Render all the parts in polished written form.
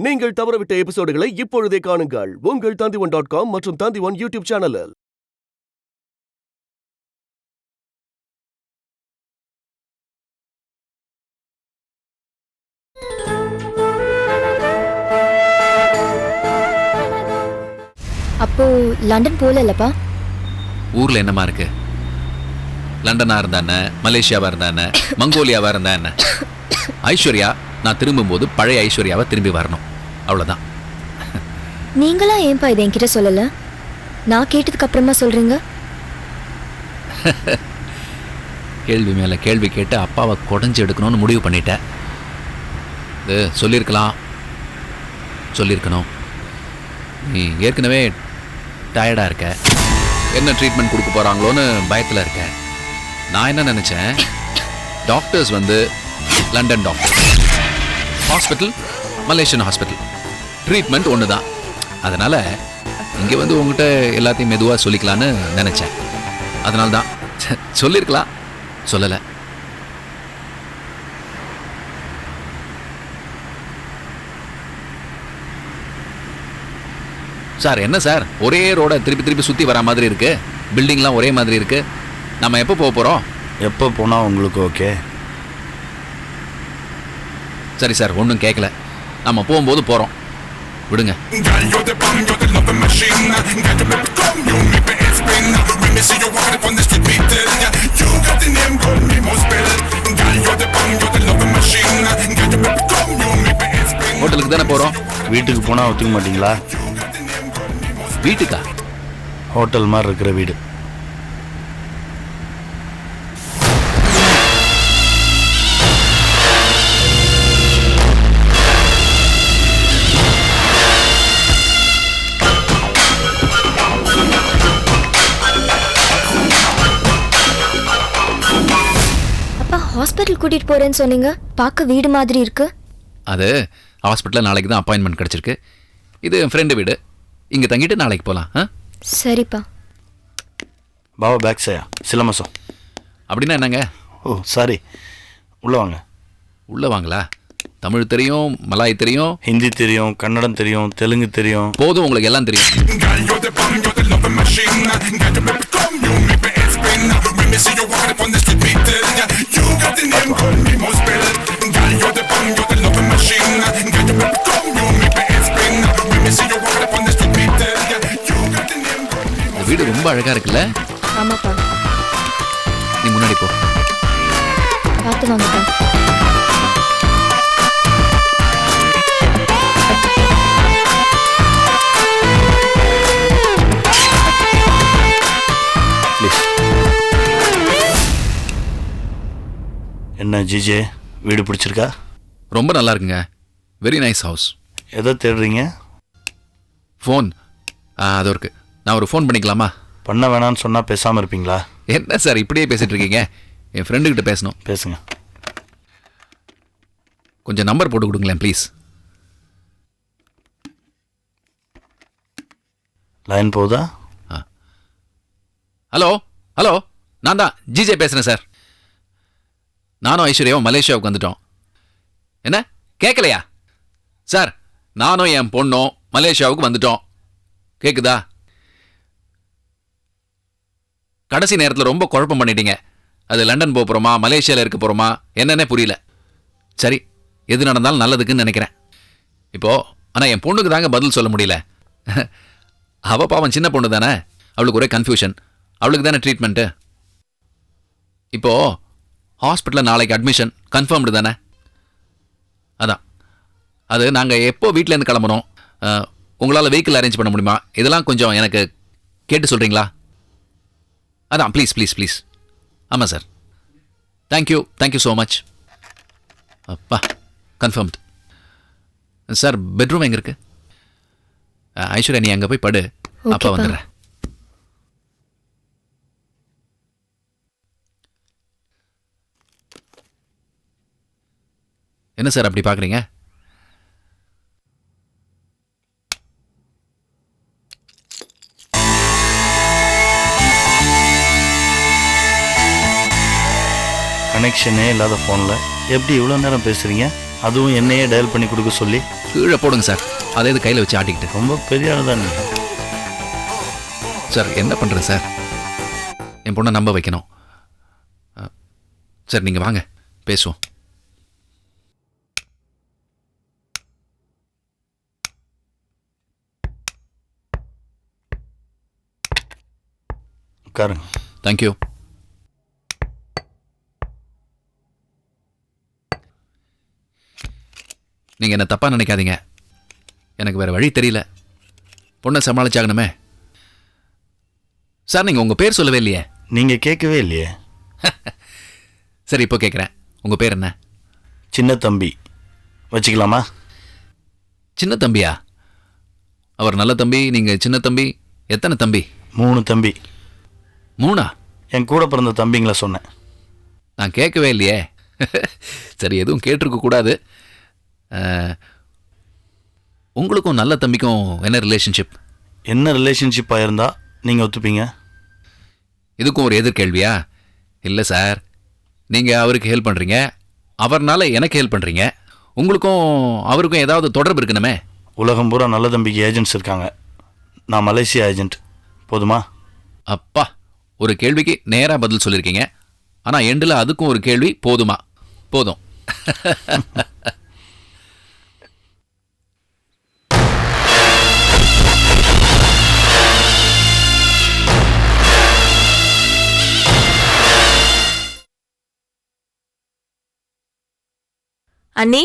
நீங்கள் தவறவிட்ட எபிசோடுகளை இப்பொழுதே காணுங்கள் உங்கள் Tandivan.com மற்றும் Tandivan யூடியூப் சேனலில். அப்போ லண்டன் போலப்பா? ஊர்ல என்னமா இருக்கு? லண்டனா இருந்தானே, மலேசியாவா இருந்தானே, மங்கோலியாவா இருந்தானே. ஐஸ்வர்யா நான் திரும்பும்போது பழைய ஐஸ்வர்யாவை திரும்பி வரணும், அவ்வளவுதான். நீங்களா ஏன்பா இதை என்கிட்ட சொல்லல? நான் கேட்டதுக்கு அப்புறமா சொல்றீங்க. கேள்வி மேல கேள்வி கேட்டு அப்பாவை குடஞ்சி எடுக்கணும்னு முடிவு பண்ணிட்டேன். இது சொல்லியிருக்கணும். நீ ஏற்கனவே டயர்டாக இருக்க, என்ன ட்ரீட்மெண்ட் கொடுக்க போகிறாங்களோன்னு பயத்தில் இருக்க. நான் என்ன நினச்சேன், doctors London doctor, hospital Malaysian hospital, treatment ஒன்று தான். அதனால் இங்கே உங்ககிட்ட எல்லாத்தையும் மெதுவாக சொல்லிக்கலான்னு நினச்சேன். அதனால தான் சொல்லியிருக்கலாம், சொல்லலை. சார் என்ன சார், ஒரே ரோட திருப்பி சுற்றி வர மாதிரி இருக்கு, பில்டிங்லாம் ஒரே மாதிரி இருக்கு. நம்ம எப்போ போக போகிறோம்? எப்போ போனால் உங்களுக்கு ஓகே? சரி சார், ஒன்றும் கேட்கல, நம்ம போகும்போது போகிறோம், விடுங்க. ஹோட்டலுக்கு தானே போகிறோம். வீட்டுக்கு போனால் ஒத்துக்க மாட்டீங்களா? வீட்டுக்கா? ஹோட்டல் மாதிரி இருக்கிற வீடு. அப்பா ஹாஸ்பிட்டல் கூட்டிட்டு போறேன்னு சொன்னீங்க, பார்க்க வீடு மாதிரி இருக்கு. அது ஹாஸ்பிட்டலில் நாளைக்கு தான் அப்பாயின்மெண்ட் கிடச்சிருக்கு. இது என் ஃப்ரெண்டு வீடு, இங்கே தங்கிட்டு நாளைக்கு போகலாம். சரிப்பா. பாபா பேக் சையா சிலமசம். அப்படின்னா என்னங்க? ஓ சாரி, உள்ளே வாங்க. உள்ளே வாங்களா? தமிழ் தெரியும், மலாய் தெரியும், ஹிந்தி தெரியும், கன்னடம் தெரியும், தெலுங்கு தெரியும். போதும், உங்களுக்கு எல்லாம் தெரியும். வீடு ரொம்ப அழகா இருக்குல்ல? ஆமாப்பா. நீ முன்னாடி போ. பார்த்து வாங்கப்பா. என்ன ஜிஜே, வீடு பிடிச்சிருக்கா? ரொம்ப நல்லா இருக்குங்க, வெரி நைஸ் ஹவுஸ். எதை தேடுறீங்க? ஃபோன் அது இருக்கு, நான் ஒரு ஃபோன் பண்ணிக்கலாமா? பண்ண வேணான்னு சொன்னால் பேசாமல் இருப்பீங்களா? என்ன சார் இப்படியே பேசிட்டு இருக்கீங்க? என் ஃப்ரெண்டுக்கிட்ட பேசணும். பேசுங்க. கொஞ்சம் நம்பர் போட்டு கொடுங்களேன் ப்ளீஸ். லைன் போகுதா? ஹலோ ஹலோ, நான் தான் ஜிஜே பேசுகிறேன் சார். நானும் ஐஸ்வர்யாவும் மலேசியாவுக்கு வந்துட்டோம். என்ன கேட்கலையா சார்? நானும் என் பொண்ணும் மலேசியாவுக்கு வந்துட்டோம். கேக்குதா? கடைசி நேரத்தில் ரொம்ப குழப்பம் பண்ணிட்டீங்க. அது லண்டன் போக போகிறோமா, மலேசியாவில் இருக்க போகிறோமா, என்னன்னே புரியல. சரி, எது நடந்தாலும் நல்லதுக்குன்னு நினைக்கிறேன். இப்போது ஆனால் என் பொண்ணுக்கு தாங்க பதில் சொல்ல முடியல. அவள் பாவம் சின்ன பொண்ணு தானே, அவளுக்கு ஒரே கன்ஃபியூஷன். அவளுக்கு தானே ட்ரீட்மெண்ட்டு. இப்போது ஹாஸ்பிட்டலில் நாளைக்கு அட்மிஷன் கன்ஃபார்ம்டு தானே? அதான், அது நாங்கள் எப்போ வீட்டிலேருந்து கிளம்பணும், உங்களால் வெஹிக்கிள் அரேஞ்ச் பண்ண முடியுமா, இதெல்லாம் கொஞ்சம் எனக்கு கேட்டு சொல்கிறீங்களா? அதான் ப்ளீஸ் ப்ளீஸ் ப்ளீஸ். ஆமாம் சார். Thank you so much. அப்பா கன்ஃபார்ம்டு சார். பெட்ரூம் எங்கே இருக்குது? ஐஸ்வர்யா நீ அங்கே போய் படு, அப்பா வந்துடுறேன். என்ன சார் அப்படி பார்க்குறீங்க? கனெக்ஷனே இல்லாத ஃபோனில் எப்படி இவ்வளோ நேரம் பேசுகிறீங்க? அதுவும் என்னையே டயல் பண்ணி கொடுக்க சொல்லி. கீழே போடுங்க சார். அதே இது கையில் வச்சு ஆட்டிக்கிட்டு. ரொம்ப பெரிய ஆள் தான் நீ. சார் என்ன பண்ணுறேன் சார்? என் பொண்ணை நம்ப வைக்கணும். சார் நீங்கள் வாங்க பேசுவோம். உட்காருங்க. தேங்க்யூ. நீங்கள் என்ன தப்பாக நினைக்காதீங்க. எனக்கு வேறு வழி தெரியல. பொண்ணை சமாளிச்சாகணுமே. சார் நீங்கள் உங்கள் பேர் சொல்லவே இல்லையே. நீங்கள் கேட்கவே இல்லையே. சரி இப்போ கேட்குறேன். உங்கள் பேர் என்ன? சின்ன தம்பி வச்சுக்கலாமா? சின்ன தம்பியா? அவர் நல்ல தம்பி, நீங்கள் சின்ன தம்பி. எத்தனை தம்பி? 3 தம்பி. 3? என் கூட பிறந்த தம்பிங்கள சொன்னேன். நான் கேட்கவே இல்லையே. சரி எதுவும் கேட்டிருக்க கூடாது. உங்களுக்கும் நல்ல தம்பிக்கும் என்ன ரிலேஷன்ஷிப்? என்ன ரிலேஷன்ஷிப்பாக இருந்தால் நீங்கள் ஒத்துப்பீங்க? இதுக்கும் ஒரு எதிர்கேள்வியா? இல்லை சார், நீங்கள் அவருக்கு ஹெல்ப் பண்ணுறீங்க, அவர்னால எனக்கு ஹெல்ப் பண்ணுறீங்க. உங்களுக்கும் அவருக்கும் ஏதாவது தொடர்பு இருக்கணுமே. உலகம் பூரா நல்ல தம்பிக்கு ஏஜென்ட்ஸ் இருக்காங்க. நான் மலேசியா ஏஜென்ட். போதுமா? அப்பா, ஒரு கேள்விக்கு நேராக பதில் சொல்லியிருக்கீங்க. ஆனால் எண்டில் அதுக்கும் ஒரு கேள்வி. போதுமா? போதும். அண்ணி,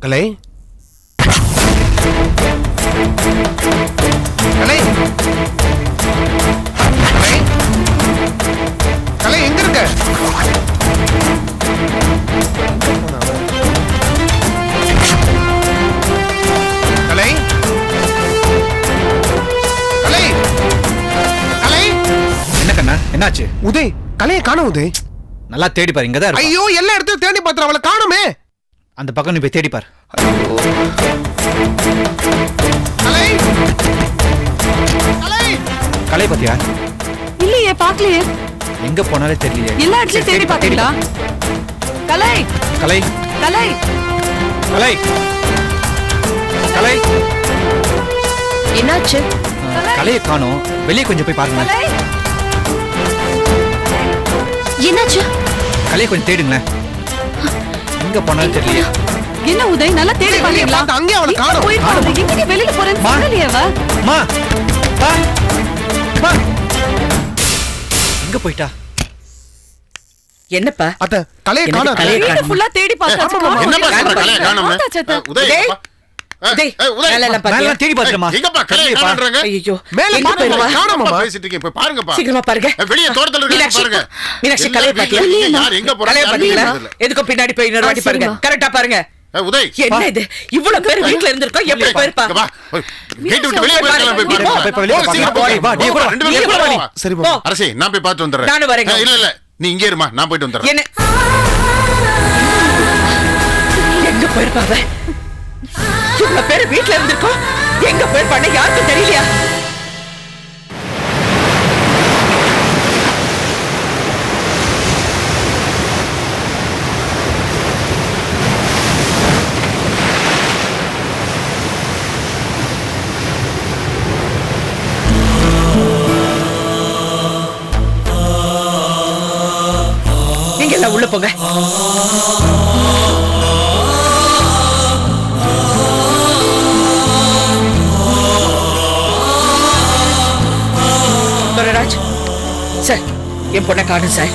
கலை, கலை, கலை, கலை எங்க இருக்க? கலை, கலை, கலை. என்ன கண்ணா, என்னாச்சு? உதய், கலையை காணோம் உதய். நல்லா தேடி பாரு, இங்கதான் இருப்பா. ஐயோ, எல்லா இடத்தையும் தேடி பார்த்துற, அவளை காணுமே. அந்த பக்கம் நீ போய் தேடி பாரு. கலை, கலை, கலை பாத்தியா? இல்லையே, பாக்கலையே. எங்க போனாலே தெரியலையே. எல்லா இடத்துலயும் தேடி பாத்தீங்களா? கலை, கலை, கலை, கலை, கலை. என்னாச்சு? கலையை காணோம். வெளியே கொஞ்சம் போய் பாருங்க. கலை. என்னாச்சு? கலையை கொஞ்சம் தேடுங்களேன். எங்க போனாலும் தெரியலையே. என்ன உதய், நல்லா தேடி பாத்தீங்களா? அங்கே அவளை எங்க காணோம். போய் பாருங்க. எங்க வெளியில போறேன்னு சொல்லலையே அவ. மா, மா, மா. எங்க போயிட்டா? என்னப்பா அத்த, கலையை எனக்கு காணோம். கலையை வீடு ஃபுல்லா தேடி பார்த்தாச்சு. ஆமாம்மா. என்னப்பா சொல்ற? கலையை காணோம்னு? பார்த்தாச்சு அத்தை. உதய், உதய், உதய், உதய். மேல எல்லாம் பாத்தியா? மேல தேடி பாத்துமா? எங்கப்பா கலையை காணோம்ன்றாங்க? ஐயோ, மேல எங்க பாருங்க, போயிருவா? காணோம்மா. பேசிட்டு இருக்கேன், போய் பாருங்கப்பா. சீக்கிரமா பாருங்க. வெளிய தோட்டத்துல இருக்காங்க மீனாட்சி, பாருங்க. மீனாட்சி, கலையை பாத்தியா? யார் எங்க போறாங்க? கலையை யாருக்கும் பாத்தீங்களா? தெரியல. எதுக்கும் பின்னாடி போய் இன்னொரு வாட்டி பாருங்க. சரிம்மா. கரெக்டா பாருங்க. உதய், என்ன இது, இவ்வளவு பேர் வீட்டுல இருந்திருக்கோம், எப்படி போயிருப்பா? இங்க வா. கேட்டு விட்டு வெளிய போயிருக்கலாம். போய் நீ போ. பாருங்க. போய் வெளிய போ, சீக்கிரம் போ. போ. வா, நீ கூட வா. ரெண்டு பேரும் நீ கூட வெளிய வா. போ. சரி போ. அரசி, நான் போய் பார்த்து வந்துடுறேன். நானும் வரேங்க. இல்ல நீ இங்கே இருமா, நான் போயிட்டு வந்துடுறேன். என்ன எங்க போயிருப்பா அவ? இவ்வளவு பேர் வீட்டுல இருந்திருக்கோம், எங்க போயிருப்பான்னு யாருக்கும் தெரியலையா? உள்ள போங்க. துரைராஜ் சார், என் பொண்ணை காணும் சார்.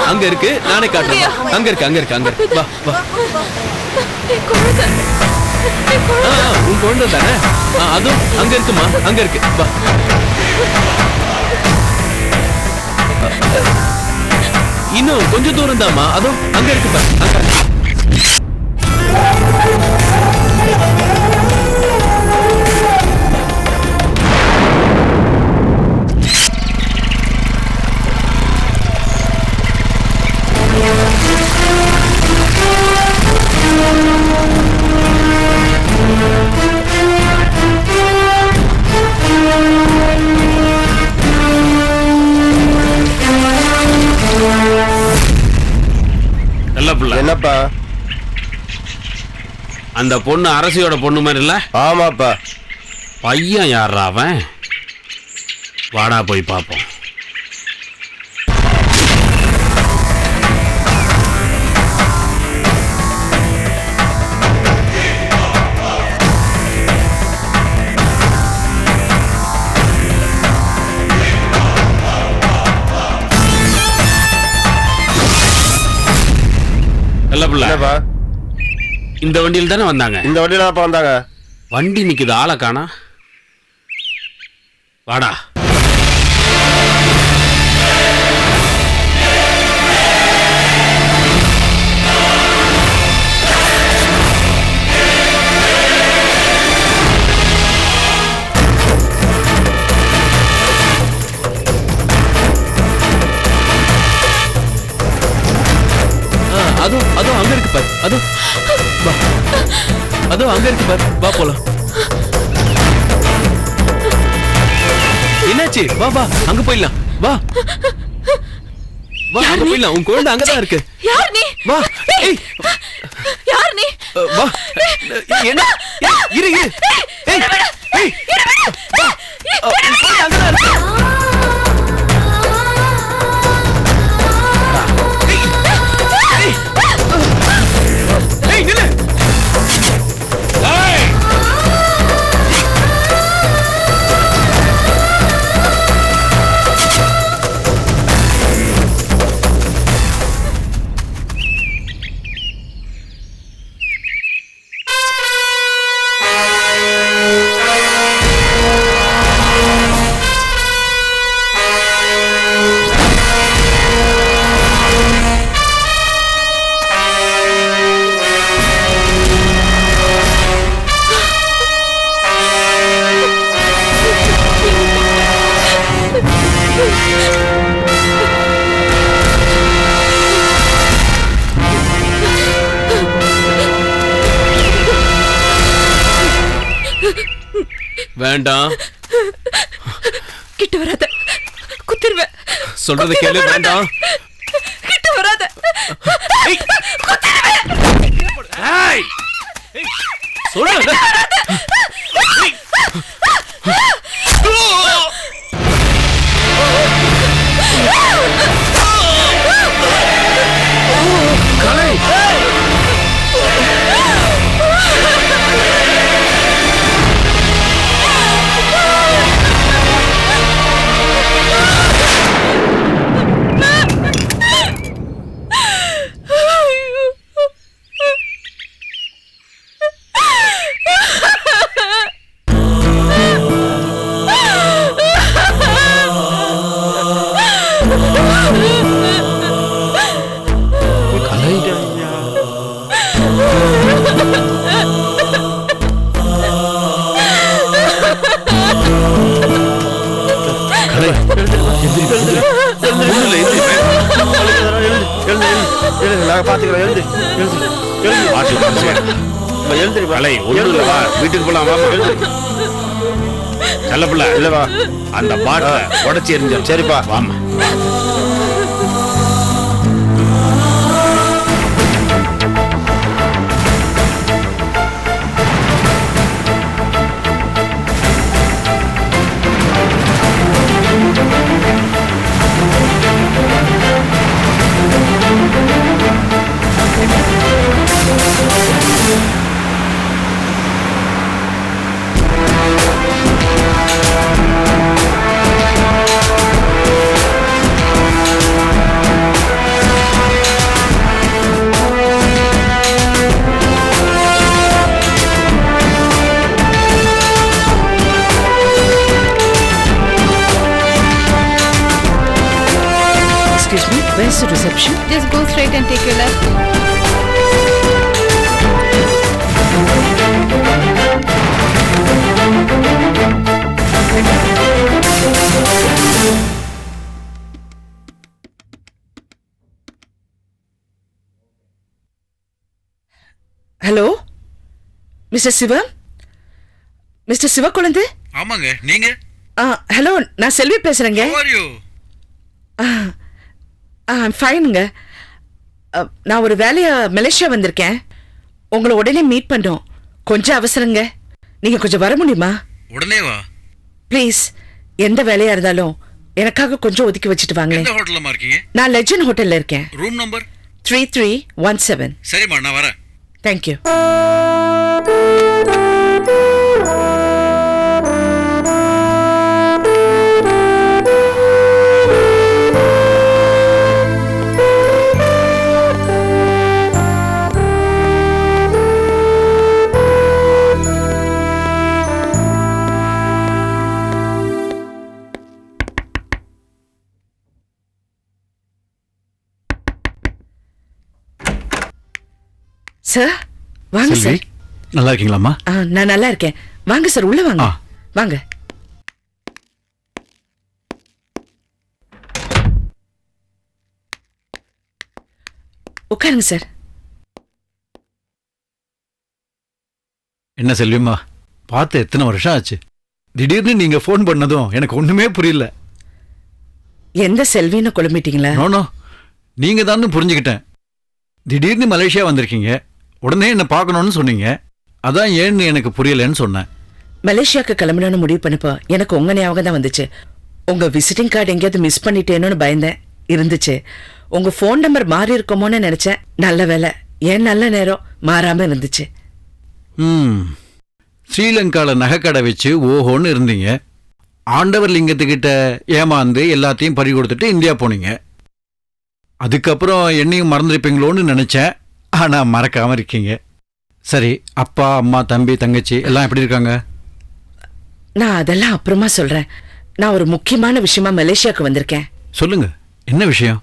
அங்க இருக்கு, நானே காட்டுறேன். அங்க இருக்கு, அங்க இருக்கு, அங்க இருக்கு. வா வா. உன் குழந்தை தானே? அதுவும் அங்க இருக்குமா, அங்க இருக்கு. வா. இன்னும் கொஞ்சம் தூரம் தாமா. அதுவும் அங்க இருக்கு பாரு. அங்க இருக்கு. என்னப்பா? அந்த பொண்ணு அரசியோட பொண்ணு மாதிரி இல்ல? ஆமாப்பா. பையன் யாரா அவன்? வாடா போய் பாப்போம். இந்த வண்டியில் தானே வந்தாங்க? இந்த வண்டியில தான் வந்தாங்க. வண்டி நிக்குது, ஆளை காணா. வாடா. அதுவும் அங்க இருக்கு பாரு. அதுவும் அங்க இருக்கு பாரு. வா போலாம். என்னாச்சு? வா வா, அங்க போயிடலாம். வா வா, அங்க போயிடலாம். உன் குழந்தை அங்கதான் இருக்கு. யார் நீ? வா. ஏய், யார் நீ? வா. என்ன? இரு இரு. ஏய் ஏய், வா. உன் குழந்தை அங்கதான் இருக்கு. வேண்டாம். கிட்ட வராத, குத்திருவேன். சொல்றத கேளு. வேண்டாம், கிட்ட வராத. சொல்றத நாங்க பாத்துக்கிறோம். எழுந்து எழுந்து எழுந்து பாட்டில் குடிச்சு. எழுந்துரு கலை ஒன்றும் இல்லை, வா வீட்டுக்கு போலாம் வாமா. செல்ல பிள்ளை இல்லவா அந்த பாட்டில உடச்சி எரிஞ்சு. சரிப்பா. வாமா. Excuse me, where's the reception? Just go straight and take your left. Hello mister Sivam, mister Sivakuzhanthu. ஆமாங்க, நீங்க? ஹலோ, நான் செல்வி பேசுறேங்க. ஃபைனுங்க. நான் ஒரு வேலையா மலேசியா வந்திருக்கேன். உங்களை உடனே மீட் பண்ணோம். கொஞ்சம் அவசரங்க. நீங்க கொஞ்சம் வர முடியுமா? உடனே வா. ப்ளீஸ், எந்த வேலையா இருந்தாலும் எனக்காக கொஞ்சம் ஒதுக்கி வச்சுட்டு வாங்க. ஹோட்டல்ல இருக்கீங்க? நான் லெஜண்ட் ஹோட்டல்ல இருக்கேன். Room number 3317. சரிம்மா, நான் வரேன். தேங்க்யூ. சார் வாங்க சார். நல்லா இருக்கீங்களாம்மா? நான் நல்லா இருக்கேன். வாங்க சார், உள்ள வாங்க. வாங்க. உட்காருங்க சார். என்ன செல்விம்மா, பார்த்து எத்தனை வருஷம் ஆச்சு. திடீர்னு நீங்க ஃபோன் பண்ணதும் எனக்கு ஒண்ணுமே புரியல. எந்த செல்வின்னு குழம்பிட்டீங்களா? நோ, நீங்க தான் புரிஞ்சுக்கிட்டேன். திடீர்னு மலேசியா வந்திருக்கீங்க, உடனே என்ன பார்க்கணும்னு சொன்னீங்க. அதான் ஏன்னு எனக்கு புரியலன்னு சொன்னேன். மலேசியாவுக்கு கிளம்பணும்னு முடிவு பண்ணப்போ எனக்கு உங்க ஞாபகம் தான் வந்துச்சு. உங்க விசிட்டிங் கார்டு எங்கேயாவது மிஸ் பண்ணிட்டேன்னு பயந்தேன். இருந்துச்சு. உங்க ஃபோன் நம்பர் மாறி இருக்குமோன்னு நினைச்சேன். நல்ல வேலை, ஏன் நல்ல நேரம் மாறாம இருந்துச்சு. ஸ்ரீலங்கால நகைக்கடை வச்சு ஓஹோன்னு இருந்தீங்க. ஆண்டவர் லிங்கத்துக்கிட்ட ஏமாந்து எல்லாத்தையும் பறி கொடுத்துட்டு இந்தியா போனீங்க. அதுக்கப்புறம் என்னையும் மறந்துருப்பீங்களோன்னு நினைச்சேன். ஆனா மறக்காம இருக்கீங்க. சரி, அப்பா அம்மா தம்பி தங்கச்சி எல்லாம் எப்படி இருக்காங்க? நான் அதெல்லாம் அப்புறமா சொல்றேன். நான் ஒரு முக்கியமான விஷயமா மலேசியாவுக்கு வந்திருக்கேன். சொல்லுங்க, என்ன விஷயம்?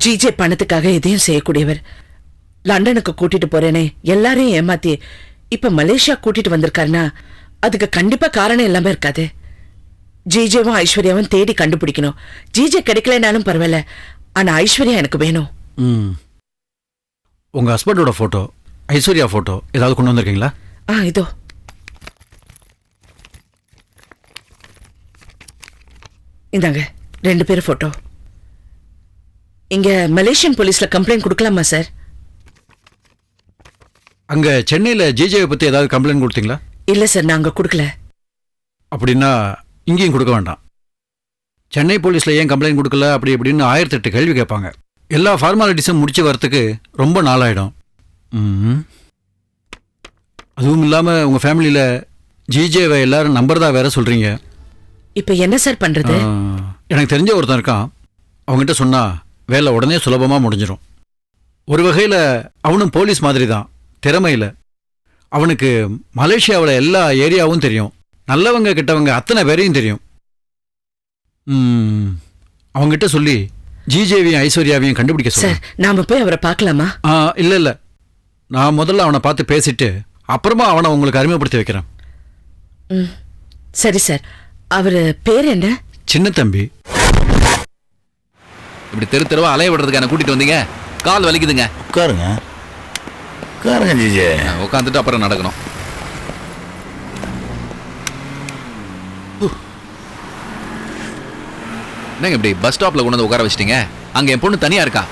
ஜிஜே பணத்துக்காக எதையும் செய்யக்கூடியவர். லண்டனுக்கு கூட்டிட்டு போறேனே எல்லாரையும் ஏமாத்தி இப்ப மலேசியா கூட்டிட்டு வந்திருக்காருன்னா அதுக்கு கண்டிப்பா காரணம் எல்லாமே இருக்காது. ஜிஜேவும் ஐஸ்வர்யாவும் தேடி கண்டுபிடிக்கணும். ஜிஜே கிடைக்கலனாலும் பரவாயில்ல, ஆனா ஐஸ்வர்யா எனக்கு வேணும். உங்க ஹஸ்பண்டோட போட்டோ, ஐஸ்வர்யா போட்டோ ஏதாவது கொண்டு வந்திருக்கீங்களா? இதோ. இந்தாங்க 2 பேர் போட்டோ. இங்க மலேசியன் போலீஸ்ல கம்ப்ளைண்ட் கொடுக்கலாமா சார்? அங்க சென்னையில ஜிஜேவை பத்தி ஏதாவது கம்ப்ளைண்ட் கொடுத்தீங்களா? இல்ல சார், நாங்க கொடுக்கல. அப்படின்னா இங்கேயும் கொடுக்க வேண்டாம். சென்னை போலீஸ்ல ஏன் கம்ப்ளைண்ட் கொடுக்கல அப்படி இப்படின்னு 1008 கேள்வி கேட்பாங்க. எல்லா ஃபார்மாலிட்டிஸும் முடிச்சு வரத்துக்கு ரொம்ப நாளாயிடும். அதுவும் இல்லாமல் உங்கள் ஃபேமிலியில் ஜிஜேவை எல்லாரும் நம்புறதா வேற சொல்கிறீங்க. இப்ப என்ன சார் பண்றது? எனக்கு தெரிஞ்ச ஒருத்தன் இருக்கான். அவங்ககிட்ட சொன்னால் வேலை உடனே சுலபமாக முடிஞ்சிடும். ஒரு வகையில் அவனும் போலீஸ் மாதிரி தான், திறமையில். அவனுக்கு மலேசியாவில் எல்லா ஏரியாவும் தெரியும். நல்லவங்க கிட்டவங்க அத்தனை பேரையும் தெரியும். அவங்ககிட்ட சொல்லி ஜிஜேவியும் ஐஸ்வர்யாவையும் கண்டுபிடிக்க சார், சொல்ல. நாம போய் அவரை பார்க்கலாமா? இல்லை இல்லை, நான் முதல்ல அவனை பார்த்து பேசிட்டு அப்புறமா அவனை உங்களுக்கு அறிமுகப்படுத்தி வைக்கிறேன். சரி சார். அவரு பேர் என்ன? சின்ன தம்பி. இப்படி தெரு தெருவா அலைய விடுறதுக்கான கூட்டிட்டு வந்தீங்க? கால் வலிக்குதுங்க. உட்காருங்க உட்காருங்க ஜிஜே. உட்காந்துட்டு அப்புறம் நடக்கணும். என்னங்க இப்படி பஸ் ஸ்டாப்ல கொண்டு வந்து உட்கார வச்சிட்டீங்க? அங்க என் பொண்ணு தனியா இருக்கா.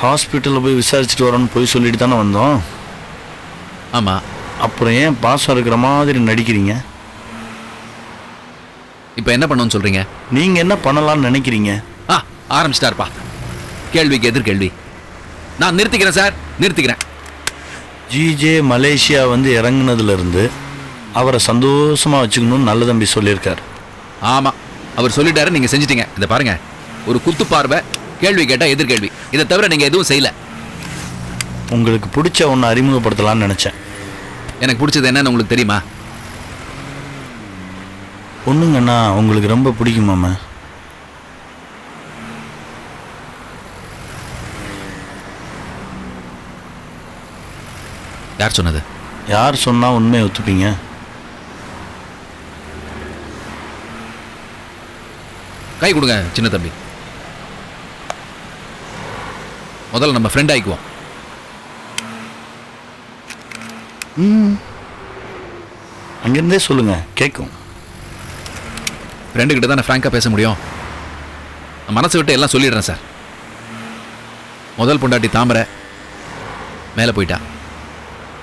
ஹாஸ்பிட்டலில் போய் விசாரிச்சுட்டு வரோன்னு போய் சொல்லிட்டு தானே வந்தோம். ஆமா. அப்புறம் ஏன் பாசம் இருக்கிற மாதிரி நடிக்கிறீங்க? இப்போ என்ன பண்ணணும்னு சொல்றீங்க? நீங்கள் என்ன பண்ணலாம்னு நினைக்கிறீங்க? ஆரம்பிச்சிட்டாருப்பா. கேள்விக்கு எதிர்கேள்வி. நான் நிறுத்திக்கிறேன் சார், நிறுத்திக்கிறேன். ஜிஜே மலேசியா வந்து இறங்குனதுலேருந்து அவரை சந்தோஷமாக வச்சுக்கணும்னு நல்ல தம்பி சொல்லியிருக்கார். ஆமாம், அவர் சொல்லிட்டாரு, நீங்கள் செஞ்சிட்டீங்க. இதை பாருங்க, ஒரு குத்து பார்வை, கேள்வி கேட்டால் எதிர்கேள்வி. இதை தவிர நீங்கள் எதுவும் செய்யலை. உங்களுக்கு பிடிச்ச ஒன்று அறிமுகப்படுத்தலான்னு நினச்சேன். எனக்கு பிடிச்சது என்னன்னு உங்களுக்கு தெரியுமா? ஒன்றுங்கண்ணா, உங்களுக்கு ரொம்ப பிடிக்குமாம்மா? யார் சொன்னது? யார் சொன்னால் உண்மையை ஒத்துப்பீங்க? கை கொடுங்க சின்ன தம்பி. முதல்ல நம்ம ஃப்ரெண்ட் ஆயிக்குவோம். அங்கேருந்தே சொல்லுங்க, கேட்கும். ஃப்ரெண்டு கிட்ட தானே ஃப்ராங்காக பேச முடியும். மனசை விட்டு எல்லாம் சொல்லிடுறேன் சார். முதல் பொண்டாட்டி தாமரை மேலே போயிட்டா.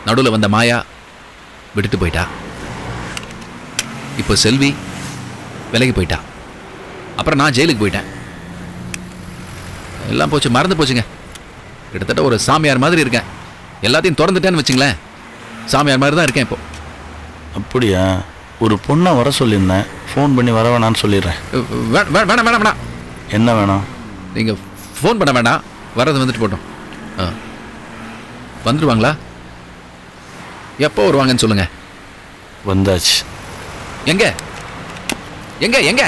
நடுவில் வந்த மாயா விட்டுட்டு போயிட்டா. இப்போ செல்வி விலகி போயிட்டா. அப்புறம் நான் ஜெயிலுக்கு போயிட்டேன். எல்லாம் போச்சு, மறந்து போச்சுங்க. கிட்டத்தட்ட ஒரு சாமியார் மாதிரி இருக்கேன். எல்லாத்தையும் திறந்துட்டேன்னு வச்சுங்களேன். சாமியார் மாதிரி தான் இருக்கேன் இப்போ. அப்படியா? ஒரு பொண்ணை வர சொல்லியிருந்தேன், ஃபோன் பண்ணி வர வேணான்னு சொல்லிடுறேன். வேணாம் வேணாம் வேணாம். என்ன வேணாம்? நீங்கள் ஃபோன் பண்ண வேண்டாம், வர்றது வந்துட்டு போட்டோம். வந்துடுவாங்களா? எப்போ வருவாங்கன்னு சொல்லுங்க. வந்தாச்சு. எங்க எங்க எங்க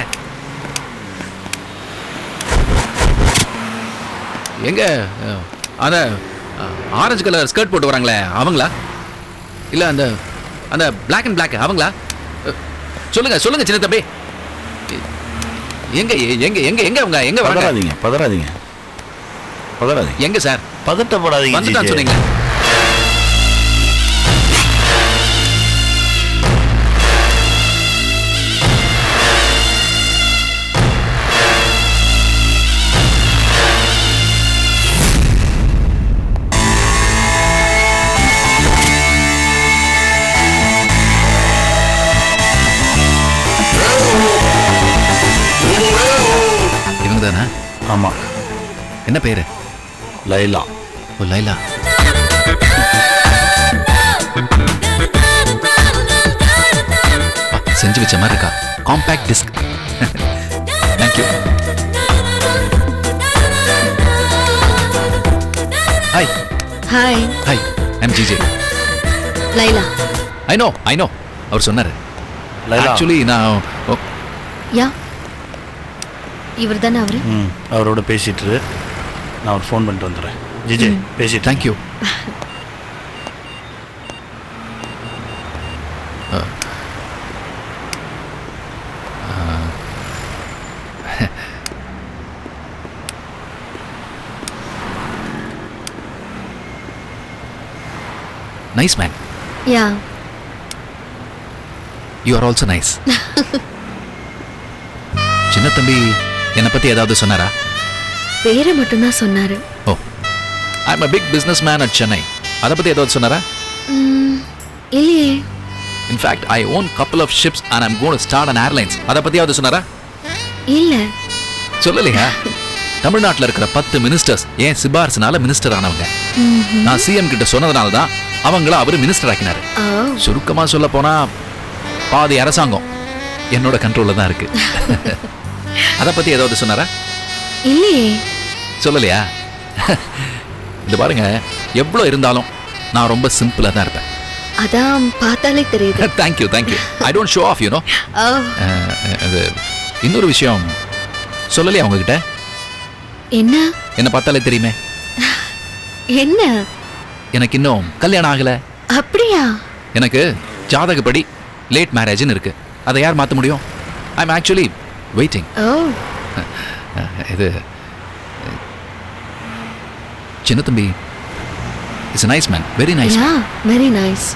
எங்க அந்த ஆரஞ்சு கலர் ஸ்கர்ட் போட்டு வராங்களே அவங்களா? இல்லை அந்த அந்த பிளாக் அண்ட் பிளாக் அவங்களா? சொல்லுங்க சொல்லுங்க சின்ன தம்பி. எங்க எங்க எங்க எங்க அவங்க எங்க பதறாதீங்க பதறாதீங்க பதறாதீங்க. எங்க சார்? பதட்டப்படாதீங்க. வந்துட்டான்னு சொன்னீங்க. இவங்க தானே? ஆமாம். என்ன பேரு? லைலா. ஓ லைலா. செஞ்சு வச்ச மாதிரி இருக்கா. Compact disc. Thank you. Hi. Hi. Hi, I'm GJ. Laila. I know அவர் சொன்னாரு. லைலா. ஆக்சுவலி நான் யா, இவர் தானே அவரு? அவரோட பேசிட்டு இரு. நான் ஒரு ஃபோன் பண்ணிட்டு வந்துடுறேன். ஜிஜே பேசிட்டு. Thank you. Nice man. Yeah. You are also nice. சின்ன தம்பி என்னை பத்தி ஏதாவது சொன்னாரா? பேரை மட்டும்தான் சொன்னாரு. ஓ, I'm a big businessman at Chennai. அதை பத்தி ஏதாவது சொன்னாரா? இல்லையே. In fact, I own couple of ships and I'm going to start an airlines. அதை பத்தியாவது சொன்னாரா? இல்ல. சொல்லலையா? தமிழ்நாட்டில் இருக்கிற 10 மினிஸ்டர்ஸ் ஏன் சிபாரிசுனால மினிஸ்டர் ஆனவங்க. நான் சிஎம் கிட்ட சொன்னதுனால தான் அவங்கள அவரு மினிஸ்டர் ஆக்கினாரு. ஓ சுருக்கமா சொல்ல போனா பாதி அரசாங்கம் என்னோட கண்ட்ரோல்ல தான் இருக்கு. அத பத்தி ஏதாவது சொன்னாரா? இல்லையே. சொல்லலையா? இது பாருங்க, எவ்வளவு இருந்தாலும் நான் ரொம்ப சிம்பிளா தான் இருப்பேன். அதான் பார்த்தாலே தெரியுது. Thank you thank you. I don't show off you know. Oh அது இன்னொரு விஷயம் சொல்லலையா உங்ககிட்ட? என்ன? என்ன பார்த்தாலே தெரியுமே. என்ன? எனக்கு இன்னும் கல்யாணம் ஆகல. அப்படியா? எனக்கு ஜாதகப்படி லேட் மேரேஜ்னு இருக்கு. அதை யார் மாற்ற முடியும்? I am actually waiting. Oh இது சின்ன தம்பி is a nice man, very nice. Ya very nice.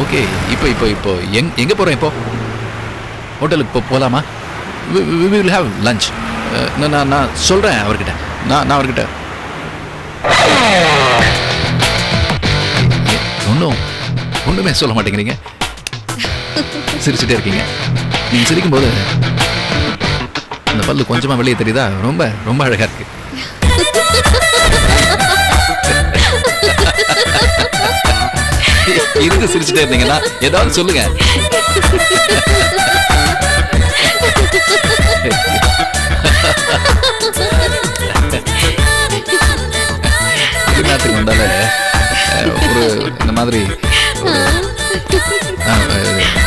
Okay, இப்போ எங்க போறோம்? இப்போ ஹோட்டலுக்கு போலாமா? we will have lunch. நான் சொல்றேன் அவர்கிட்ட. நான் அவர்கிட்ட ஒண்ணுமே சொல்ல மாட்டேங்கிறீங்க. சிரிச்சுட்டே இருக்கீங்க. நீங்க சிரிக்கும் போது அந்த பல்லு கொஞ்சமா வெளியே தெரியுதா? ரொம்ப ரொம்ப அழகா இருக்கு. இருந்து சிரிச்சுட்டே இருந்தீங்கன்னா ஏதாவது சொல்லுங்க. வெளிநாட்டுக்கு வந்தாலே ஒரு இந்த மாதிரி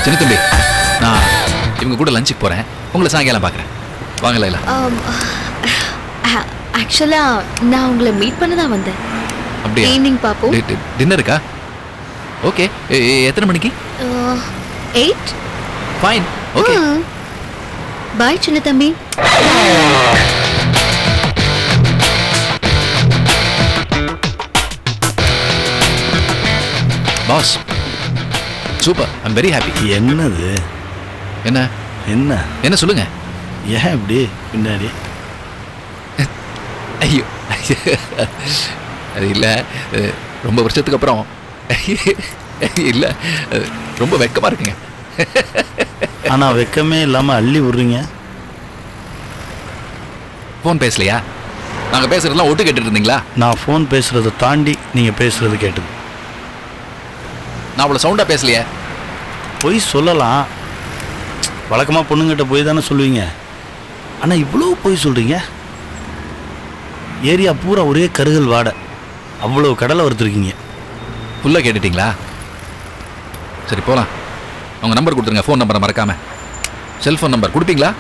சின்ன தம்பி, நான் இவங்க கூட லஞ்சுக்கு போறேன். உங்களை சாயங்காலம் பார்க்குறேன். வாங்க லைலா. ஆக்சுவலா நான் உங்களை மீட் பண்ண தான் வந்தேன். அப்படியா? ஈவினிங் பாப்போம். டின்னருக்கா? ஓகே. எத்தனை மணிக்கு? 8. ஃபைன். ஓகே. பாய் சின்ன தம்பி. Boss super. I am very happy. என்னது? என்ன என்ன என்ன சொல்லுங்க. ஏன் இப்படி பின்னாடி? ஐயோ அது இல்லை, ரொம்ப வருஷத்துக்கு அப்புறம் இல்லை, ரொம்ப வெக்கமா இருக்குங்க. ஆனா வெக்கமே இல்லாம அள்ளி விடுறீங்க. ஃபோன் பேசலையா? நாங்க பேசுறதெல்லாம் ஒட்டு கேட்டுட்டு இருந்தீங்களா? நான் ஃபோன் பேசுறதை தாண்டி நீங்க பேசுறது கேட்டது. நான் அவ்வளோ சவுண்டா பேசலையே. பொய் சொல்லலாம், வழக்கமாக பொண்ணுங்கிட்ட போய் தானே சொல்லுவீங்க. ஆனால் இவ்வளோ பொய் சொல்கிறீங்க. ஏரியா பூரா ஒரே கருகல் வாடை, அவ்வளோ கடலை வறுத்துருக்கீங்க. ஃபுல்லாக கேட்டுட்டீங்களா? சரி போகலாம். உங்கள் நம்பர் கொடுத்துருங்க, ஃபோன் நம்பரை மறக்காம. செல்ஃபோன் நம்பர் கொடுப்பீங்களா?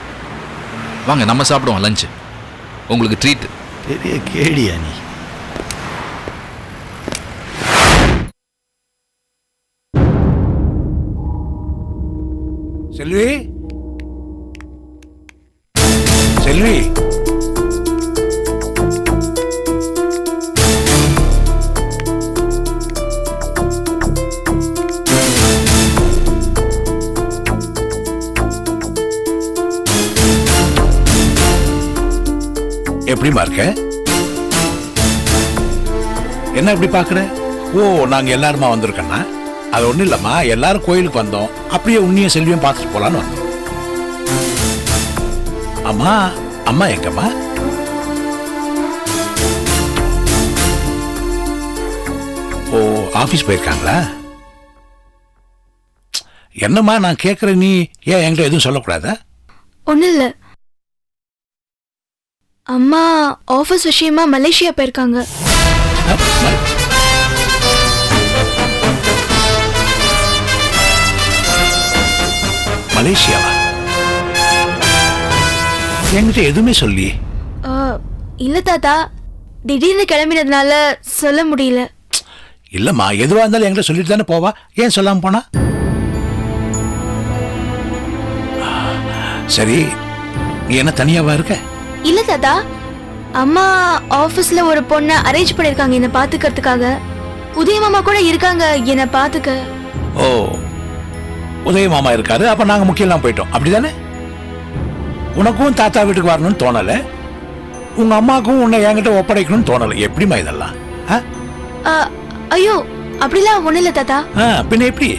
வாங்க நம்ம சாப்பிடுவோம் லஞ்சு. உங்களுக்கு ட்ரீட். பெரிய கேடியா நீ. செல்வி, செல்வி, எப்படிமா இருக்க? என்ன இப்படி பாக்குற? ஓ, நாங்க எல்லாருமா வந்திருக்கோன்னா அது ஒண்ணும் இல்லம்மா, எல்லாரும் கோயிலுக்கு வந்தோம். அப்படியே உன்னியும் செல்வியும் பார்த்துட்டு போலான்னு வந்தோம். அம்மா, அம்மா எங்கம்மா? ஓ, ஆபீஸ் போயிருக்காங்களா? என்னம்மா நான் கேட்கறேன், நீ ஏன் என்கிட்ட எதுவும் சொல்லக்கூடாதா? ஒன்றும் இல்லை, அம்மா ஆஃபீஸ் விஷயமா மலேசியா போயிருக்காங்க. மலேசியாவா? என்கிட்ட எதுவுமே சொல்லி? இல்ல தாத்தா, திடீர்னு கிளம்பினதுனால சொல்ல முடியல. இல்லம்மா, எதுவா இருந்தாலும் என்கிட்ட சொல்லிட்டு தானே போவா. ஏன் சொல்லாம போனா? சரி, நீ என்ன தனியாவா இருக்க? இல்ல தாத்தா, அம்மா ஆபீஸ்ல ஒரு பொண்ணை அரேஞ்ச் பண்ணிருக்காங்க என்ன பாத்துக்கிறதுக்காக. உதய மாமா கூட இருக்காங்க என்ன பாத்துக்க. ஓ, உதய மாமா இருக்காரு. அப்ப நாங்க முக்கியம் போயிட்டோம், அப்படிதானே? உனக்கும் தாத்தா வீட்டுக்கு வரணும்னு தோணல, உங்க அம்மாக்கும் உன்னை என்கிட்ட ஒப்படைக்கணும்னு தோணல. எப்படிமா இதெல்லாம்? ஐயோ, அப்படிலாம் ஒண்ணு இல்ல தாத்தா. பின்ன எப்படி?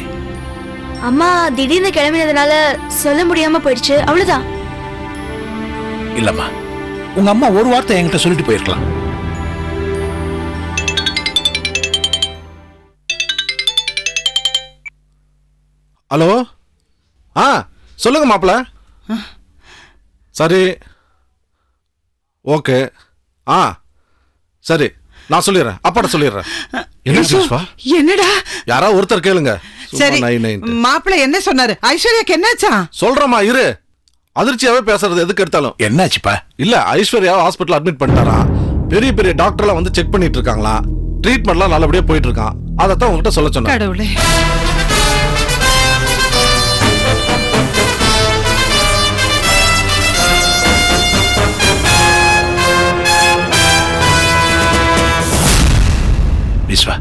அம்மா திடீர்னு கிளம்பினதுனால சொல்ல முடியாம போயிடுச்சு, அவ்வளவுதான். இல்லம்மா, உங்க அம்மா ஒரு வார்த்தை என்கிட்ட சொல்லிட்டு போயிருக்கலாம். ஹலோ ஆ சொல்லுங்க மாப்பிள்ள. சரி ஓகே. ஆ சரி நான் சொல்லிடுறேன், அப்பாட்ட சொல்லிடுறேன். என்ன சிஸ்வா? என்னடா? யாராவது ஒருத்தர் கேளுங்க. சரி மாப்பிள்ள என்ன சொன்னாரு? ஐஸ்வர்யாக்கு என்னாச்சா? சொல்றமா இரு. அதிர்ச்சியாவே பேசுறது எதுக்கு எடுத்தாலும். என்னாச்சுப்பா? இல்ல ஐஸ்வர்யா ஹாஸ்பிட்டல் அட்மிட் பண்ணிட்டாரா. பெரிய பெரிய டாக்டர்லாம் வந்து செக் பண்ணிட்டு இருக்காங்களா. ட்ரீட்மெண்ட்லாம் நல்லபடியா போயிட்டு இருக்கான். அதைத்தான் உங்ககிட்ட சொல்ல சொன்னேன். கடவுளே. விஸ்வா,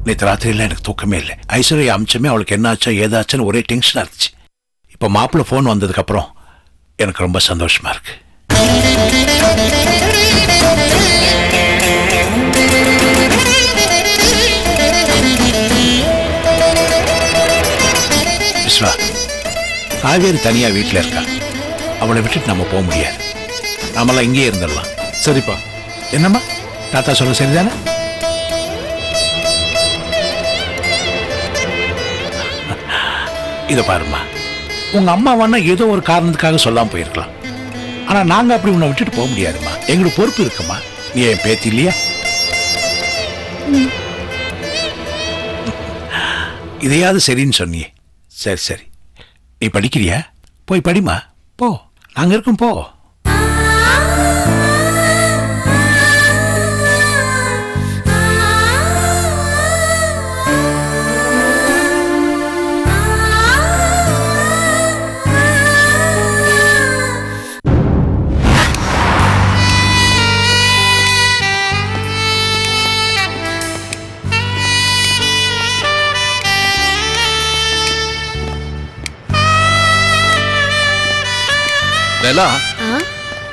நேற்று ராத்திரியில் எனக்கு தூக்கமே இல்லை. ஐஸ்வர்யா அம்சமே அவளுக்கு என்னாச்சோ ஏதாச்சுன்னு ஒரே டென்ஷனாக இருந்துச்சு. இப்போ மாப்பிள்ளை ஃபோன் வந்ததுக்கப்புறம் எனக்கு ரொம்ப சந்தோஷமா இருக்கு. விஸ்வா, காவேரி தனியாக வீட்டில் இருக்கா. அவளை விட்டுட்டு நம்ம போக முடியாது. நாமெல்லாம் இங்கேயே இருந்துடலாம். சரிப்பா. என்னம்மா தாத்தா சொல்ல சரிதானே? இதை பாருமா, உங்க அம்மாவானா ஏதோ ஒரு காரணத்துக்காக சொல்லாம போயிருக்கலாம். ஆனா நாங்க அப்படி உன்னை விட்டுட்டு போக முடியாதுமா. எங்களுக்கு பொறுப்பு இருக்குமா. நீ என் பேத்தி இல்லையா? இதையாவது சரின்னு சொன்னியே. சரி சரி, நீ படிக்கிறியா? போய் படிமா. போ, நாங்க இருக்கோம். போ.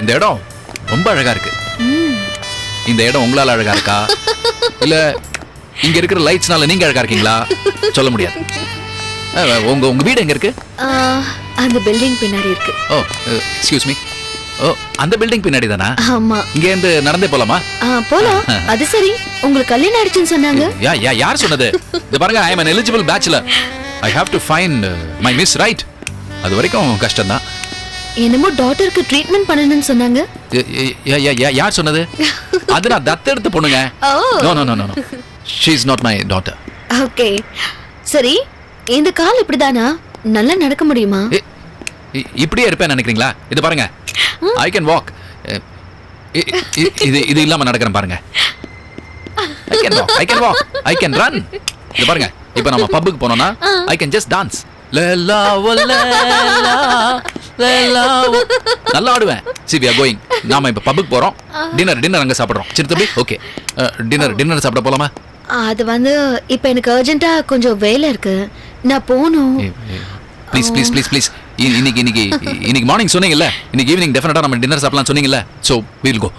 இந்த இடம் ரொம்ப அழகா இருக்கு. இந்த இடம் உங்களால அழகா இருக்கா இல்ல இங்க இருக்கிற லைட்ஸ்னால நீங்க அழகா இருக்கீங்களா சொல்ல முடியாது. உங்க வீடு எங்க இருக்கு? அந்த பில்டிங் பின்னாடி இருக்கு. ஓ எக்ஸ்கியூஸ் மீ. ஓ அந்த பில்டிங் பின்னாடி தானா? ஆமா. இங்க இருந்து நடந்தே போலாமா? போலாம். அது சரி, உங்களுக்கு கல்யாணம் ஆயிடுச்சுன்னு சொன்னாங்க. யார் சொன்னது? இது பாருங்க, ஐ அம் an eligible bachelor. I have to find my miss, right? அது வரைக்கும் கஷ்டம் தான். என்னமோ டாக்டருக்கு ட்ரீட்மெண்ட் பண்ணணும்னு சொன்னாங்க. யார் சொன்னது? அது நான் தத்தெடுத்த பொண்ணுங்க. No no no no. She is not my daughter. Okay சரி, இந்த கால் இப்படிதானா? நல்லா நடக்க முடியுமா? இப்படியே இருப்பேன் நினைக்கிறீங்களா? இது பாருங்க, I can walk. இது இல்லாம நடக்கிறேன் பாருங்க. I can walk, I can walk, I can run. இது பாருங்க, இப்போ நம்ம பப்புக்கு போனோம்னா I can just dance. நல்லா ஆடுவேன். See, we are going. நாம இப்ப பப்புக்கு போறோம். டின்னர் அங்க சாப்பிடுறோம். சரி தம்பி, ஓகே. டின்னர் சாப்பிட போலாமா? அது வந்து இப்போ எனக்கு அர்ஜென்ட்டா கொஞ்சம் வேலை இருக்கு, நான் போணும். Please please please please. இன்னைக்கு மார்னிங் சொன்னீங்கல்ல, இன்னைக்கு ஈவினிங் டெஃபினட்டா நம்ம டின்னர் சாப்பிடலாம் சொன்னீங்கல்ல. So we'll go.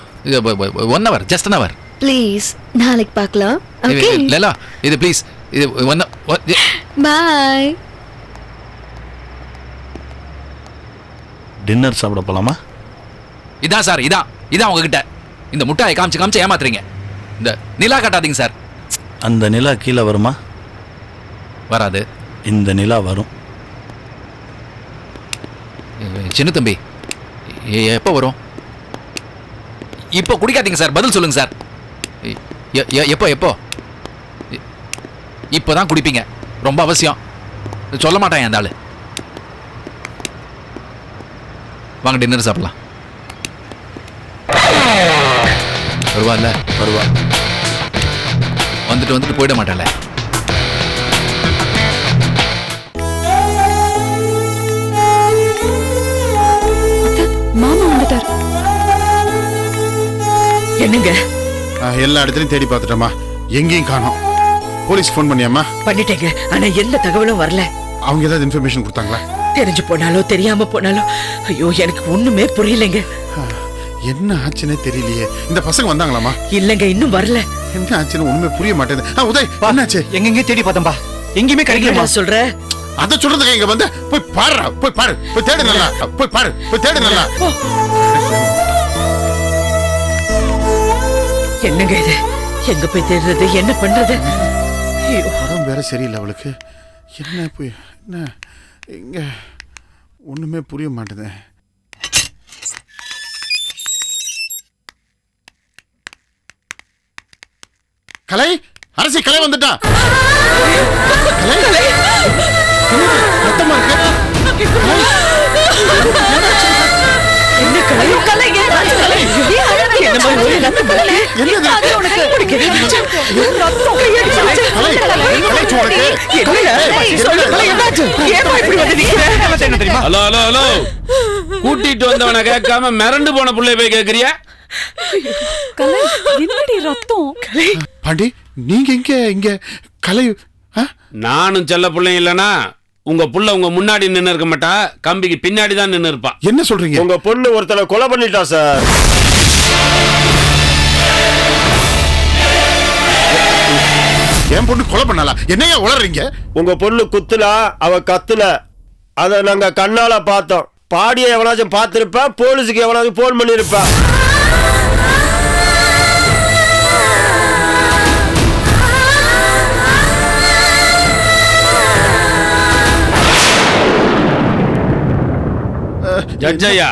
1 hour, just an hour. Please, நாளைக்கு பார்க்கலாம். ஓகே லேலா, இது ப்ளீஸ், இது பாய். டின்னர் சாப்பிட போலாமா? இதான் சார், இதான் உங்ககிட்ட இந்த முட்டாயை காமிச்சு ஏமாத்துறீங்க. இந்த நிலா காட்டாதீங்க சார். அந்த நிலா கீழே வருமா? வராது. இந்த நிலா வரும். சின்ன தம்பி, எப்போ வரும்? இப்போ குடிக்காதீங்க சார், பதில் சொல்லுங்க சார். எப்போ இப்போதான் குடிப்பீங்க, ரொம்ப அவசியம். சொல்ல மாட்டான் அந்த ஆளு. வாங்க டின்னர் சாப்பிடலாம். வருவாள்ல? வருவா. வந்துட்டு போயிட மாட்டாள. மாமா வந்துட்டார். என்னங்க? எல்லா இடத்துலயும் தேடி பார்த்துட்டோமா, எங்கேயும் காணோம். போலீஸ் ஃபோன் பண்ணியாமா? பண்ணிட்டேங்க, ஆனா எந்த தகவலும் வரல. அவங்க ஏதாவது இன்ஃபர்மேஷன் கொடுத்தாங்களா? தெரிஞ்சு போனாலோ தெரியாம போனாலோ, ஐயோ எனக்கு ஒண்ணுமே புரியலைங்க. என்ன ஆச்சுன்னே தெரியலையே. இந்த பசங்க வந்தாங்களாமா? இல்லங்க, இன்னும் வரல. என்ன ஆச்சுன்னு ஒண்ணுமே புரிய மாட்டேங்குது. உதய், என்னாச்சு? எங்கெங்க தேடி பார்த்தம்பா, எங்கேயுமே கிடைக்கலமா. சொல்ற அத சொல்றதுக்கு இங்க வந்து போய் பாரு, போய் பாரு, போய் தேடு நல்லா, போய் பாரு, போய் தேடு நல்லா. என்னங்க இது? எங்க போய் தேடுறது, என்ன பண்றது? உடம்பு வேற சரியில்லை அவளுக்கு. என்ன போய் என்ன இங்க ஒண்ணுமே புரிய மாட்டேது. கலை, அரசி கலை வந்துட்டா. கலை, ரத்தமா இருக்கு. ஹலோ ஹலோ ஹலோ, கூட்டிட்டு வந்தவனை கேட்காம மிரண்டு போன புள்ளைய போய் கேக்குறியா? பாண்டி, நீங்க இங்க கலை? நானும் செல்ல பிள்ளைங்க இல்லனா உங்க புள்ள உங்க முன்னாடி நின்னு இருக்க மாட்டா, கம்பிக்கு பின்னாடி தான் நின்னு இருப்பா. என்ன சொல்றீங்க? உங்க பொண்ணு ஒருத்தனை கொலை பண்ணிட்டா சார். என் பொண்ணு கொலை பண்ணாலா? என்னையா உளறீங்க? உங்க பொண்ணு குத்துலா, அவ கத்துல, அத நாங்க கண்ணால பார்த்தோம். பாடிய எவனாச்சும் பார்த்திருப்பா, போலீஸுக்கு எவனாச்சும் போன் பண்ணிருப்பா. ஜட்ஜையா,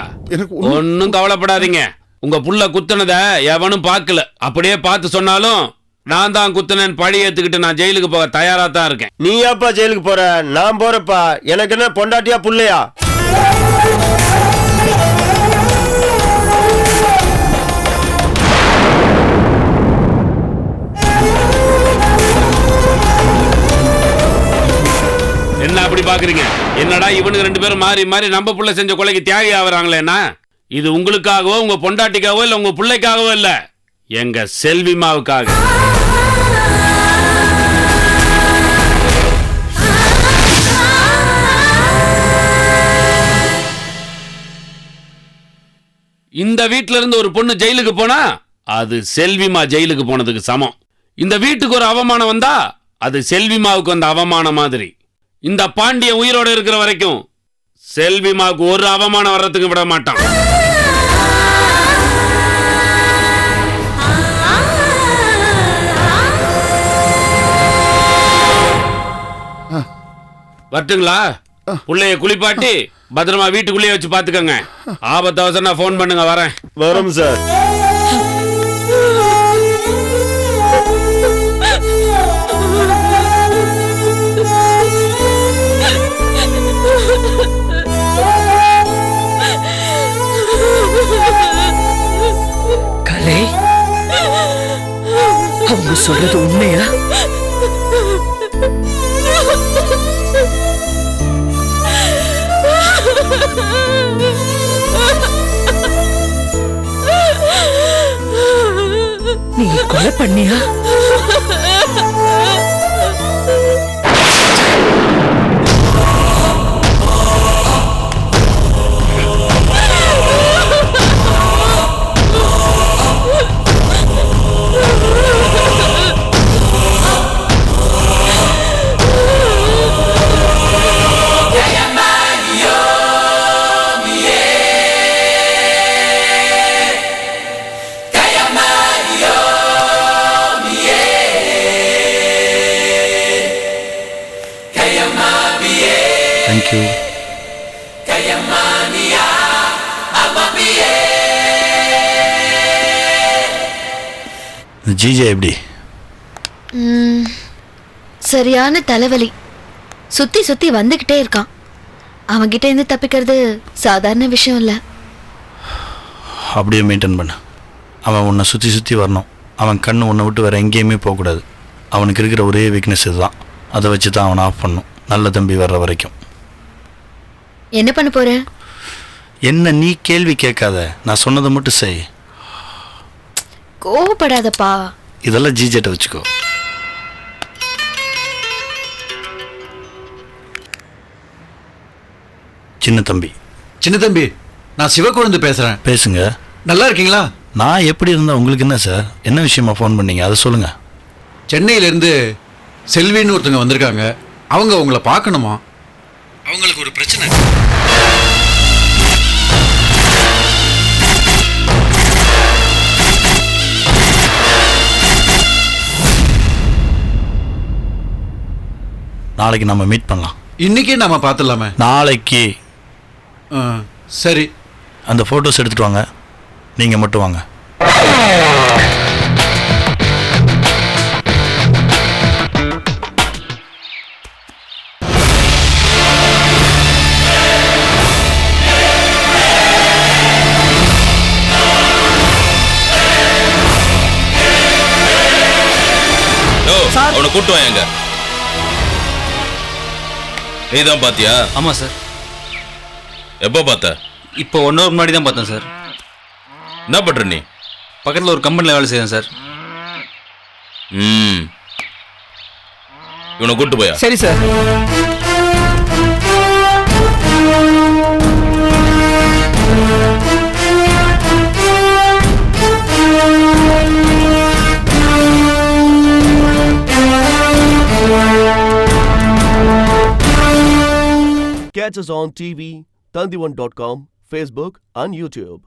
ஒன்னும் கவலைப்படாதீங்க. உங்க புள்ள குத்துனத எவனும் பார்க்கல. அப்படியே பார்த்து சொன்னாலும் நான் தான் குத்துனேன் பழி ஏத்துக்கிட்டு நான் ஜெயிலுக்கு போக தயாரா தான் இருக்கேன். நீ ஏப்பா ஜெயிலுக்கு போற? நான் போறப்பா. எனக்கு என்ன பொண்டாட்டியா புள்ளையா? என்ன அப்படி பாக்குறீங்க? என்னடா இவனுக்கு ரெண்டு பேரும் மாறி மாறி நம்ம புள்ள செஞ்ச கொலைக்கு தியாகி ஆவறாங்களேன்னா, இது உங்களுக்காகவோ உங்க பொண்டாட்டிக்காகவோ இல்ல உங்க பிள்ளைக்காகவோ இல்ல, எங்க செல்விமாவுக்காக. இந்த வீட்ல இருந்து ஒரு பொண்ணு ஜெயிலுக்கு போனா அது செல்விமா ஜெயிலுக்கு போனதுக்கு சமம். இந்த வீட்டுக்கு ஒரு அவமானம் வந்தா அது செல்விமாவுக்கு வந்த அவமானம் மாதிரி. இந்த பாண்டிய உயிரோட இருக்கிற வரைக்கும் செல்விமாவுக்கு ஒரு அவமானம் வர்றதுக்கு விட மாட்டான். வரட்டுங்களா? புள்ளைய குளிப்பாட்டி பத்திரமா வீட்டுக்குள்ளேயே வச்சு பாத்துக்கங்க. ஆபத்து அவசரம் போன் பண்ணுங்க, வரேன். வரும் சார். கலை, அவங்க சொல்றது உண்மையா? நீ கொலை பண்ணியா? Thank you. ஜிஜே எப்படி? சரியான தலைவலி. சுத்தி சுத்தி வந்துகிட்டே இருக்கான். அவன்கிட்ட இருந்து தப்பிக்கிறது சாதாரண விஷயம் இல்ல. அப்படியே மெயின்டைன் பண்ண. அவன் உன்னை சுற்றி சுற்றி வரணும். அவன் கண்ணு உன்னை விட்டு வேறு எங்கேயுமே போகக்கூடாது. அவனுக்கு இருக்கிற ஒரே வீக்னஸ் இதுதான். அதை வச்சு தான் அவனை ஆஃப் பண்ணும், நல்ல தம்பி வர்ற வரைக்கும். என்ன பண்ண போற? என்ன நீ கேள்வி கேட்காத, நான் சொன்னதை மட்டும் செய். கோவப்படாதப்பா. இதெல்லாம் ஜிஜேட்ட வச்சுக்கோ. சின்ன தம்பி. சின்ன தம்பி, நான் சிவக்குழந்து பேசுறேன். பேசுங்க. நல்லா இருக்கீங்களா? நான் எப்படி இருந்தா உங்களுக்கு என்ன சார்? என்ன விஷயமா ஃபோன் பண்ணீங்க, அதை சொல்லுங்க. சென்னையிலேருந்து செல்வின்னு ஒருத்தவங்க வந்திருக்காங்க. அவங்க உங்களை பார்க்கணுமா? அவங்களுக்கு ஒரு பிரச்சனை. நாளைக்கு நம்ம மீட் பண்ணலாம். இன்னைக்கே நம்ம பார்த்துடலாமே. நாளைக்கு. சரி, அந்த ஃபோட்டோஸ் எடுத்துகிட்டு வாங்க. நீங்கள் மட்டும் வாங்க. அவனை கூட்டு வாங்க. நீதான் பாத்தியா? ஆமா சார். எப்போ பார்த்த? இப்போ 1 hour முன்னாடி தான் பார்த்தேன் சார். என்ன பண்ற நீ? பக்கத்தில் ஒரு கம்பெனியில் வேலை செய்யறேன் சார். இவனை கூட்டு போயா? சரி sir. Catch us on TV, Tandivan.com, Facebook and YouTube.